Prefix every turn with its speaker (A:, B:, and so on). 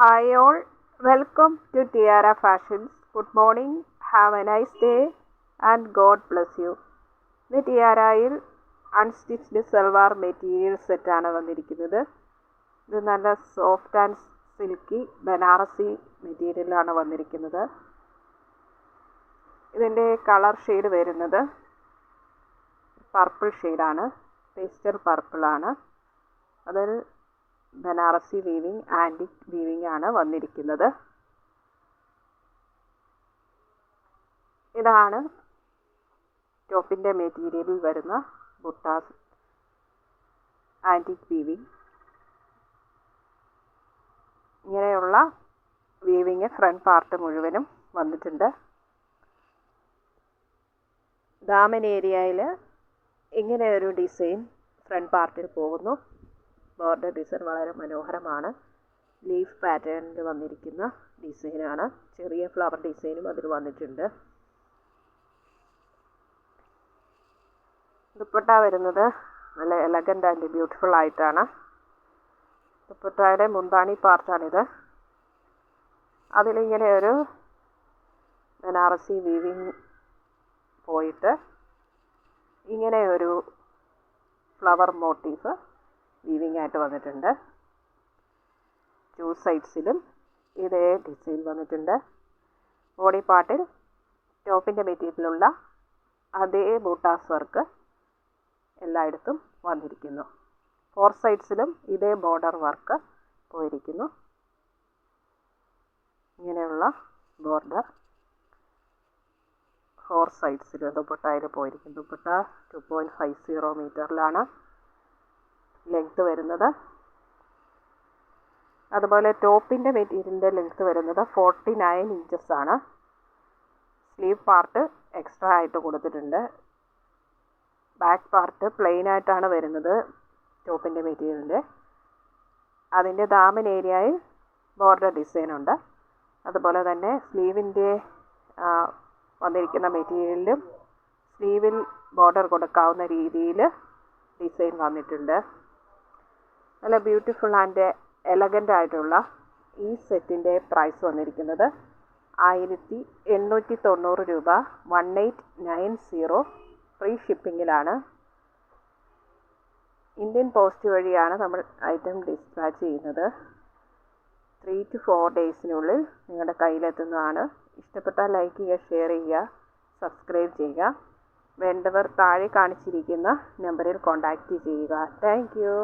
A: Hi all, welcome to Tiara Fashions. Good morning, have a nice day and God bless you. ഇത് ടിയാരയിൽ unstitched salwar material സെറ്റാണ് വന്നിരിക്കുന്നത്. ഇത് നല്ല soft and silky Banarasi മെറ്റീരിയലാണ് വന്നിരിക്കുന്നത്. ഇതിൻ്റെ കളർ ഷെയ്ഡ് വരുന്നത് പർപ്പിൾ ഷെയ്ഡാണ്, പേസ്റ്റൽ പർപ്പിളാണ്. അതിൽ ബനാറസി വീവിങ്, ആൻറ്റിക് വീവിങ് ആണ് വന്നിരിക്കുന്നത്. ഇതാണ് ടോപ്പിൻ്റെ മെറ്റീരിയലിൽ വരുന്ന ബുട്ടാസ് ആൻറ്റിക് വീവിങ്. ഇങ്ങനെയുള്ള വീവിങ് ഫ്രണ്ട് പാർട്ട് മുഴുവനും വന്നിട്ടുണ്ട്. ദാമൻ ഏരിയയിൽ ഇങ്ങനെ ഒരു ഡിസൈൻ ഫ്രണ്ട് പാർട്ടിൽ പോകുന്നു. ബോർഡർ ഡിസൈൻ വളരെ മനോഹരമാണ്. ലീഫ് പാറ്റേണിൽ വന്നിരിക്കുന്ന ഡിസൈനാണ്. ചെറിയ ഫ്ലവർ ഡിസൈനും അതിൽ വന്നിട്ടുണ്ട്. ദുപ്പട്ട വരുന്നത് നല്ല എലഗൻ്റ് ആൻഡ് ബ്യൂട്ടിഫുൾ ആയിട്ടാണ്. ദുപ്പട്ടയുടെ മുന്താണി പാർട്ടാണിത്. അതിലിങ്ങനെ ഒരു ബനാറസി വീവിങ് പോയിട്ട് ഇങ്ങനെ ഒരു ഫ്ലവർ മോട്ടീഫ് വീവിങ് ആയിട്ട് വന്നിട്ടുണ്ട്. ടു സൈഡ്സിലും ഇതേ ഡിസൈൻ വന്നിട്ടുണ്ട്. ബോഡി പാർട്ടിൽ ടോപ്പിൻ്റെ മെറ്റീരിയലുള്ള അതേ ബൂട്ടാസ് വർക്ക് എല്ലായിടത്തും വന്നിരിക്കുന്നു. ഫോർ സൈഡ്സിലും ഇതേ ബോർഡർ വർക്ക് പോയിരിക്കുന്നു. ഇങ്ങനെയുള്ള ബോർഡർ ഫോർ സൈഡ്സിലും ദുപ്പട്ടയിൽ പോയിരിക്കുന്നു. ദുപ്പട്ട 2.50 മീറ്ററിലാണ് ലെങ്ത്ത് വരുന്നത്. അതുപോലെ ടോപ്പിൻ്റെ മെറ്റീരിയലിൻ്റെ ലെങ്ത്ത് വരുന്നത് 49 ഇഞ്ചസ് ആണ്. സ്ലീവ് പാർട്ട് എക്സ്ട്രാ ആയിട്ട് കൊടുത്തിട്ടുണ്ട്. ബാക്ക് പാർട്ട് പ്ലെയിൻ ആയിട്ടാണ് വരുന്നത് ടോപ്പിൻ്റെ മെറ്റീരിയലിൻ്റെ. അതിൻ്റെ ദാമൻ ഏരിയയിൽ ബോർഡർ ഡിസൈൻ ഉണ്ട്. അതുപോലെ തന്നെ സ്ലീവിൻ്റെ വന്നിരിക്കുന്ന മെറ്റീരിയലിലും സ്ലീവിൽ ബോർഡർ കൊടുക്കാവുന്ന രീതിയിൽ ഡിസൈൻ വന്നിട്ടുണ്ട്. നല്ല ബ്യൂട്ടിഫുൾ ആൻഡ് എലഗൻ്റ് ആയിട്ടുള്ള ഈ സെറ്റിൻ്റെ പ്രൈസ് വന്നിരിക്കുന്നത് 1890 രൂപ. 1890 ഫ്രീ ഷിപ്പിങ്ങിലാണ്. ഇന്ത്യൻ പോസ്റ്റ് വഴിയാണ് നമ്മൾ ഐറ്റം ഡിസ്പാച്ച് ചെയ്യുന്നത്. 3 to 4 ഡേയ്സിനുള്ളിൽ നിങ്ങളുടെ കയ്യിലെത്തുന്നതാണ്. ഇഷ്ടപ്പെട്ടാൽ ലൈക്ക് ചെയ്യുക, ഷെയർ ചെയ്യുക, സബ്സ്ക്രൈബ് ചെയ്യുക. വേണ്ടവർ താഴെ കാണിച്ചിരിക്കുന്ന നമ്പറിൽ കോൺടാക്റ്റ് ചെയ്യുക. Thank you.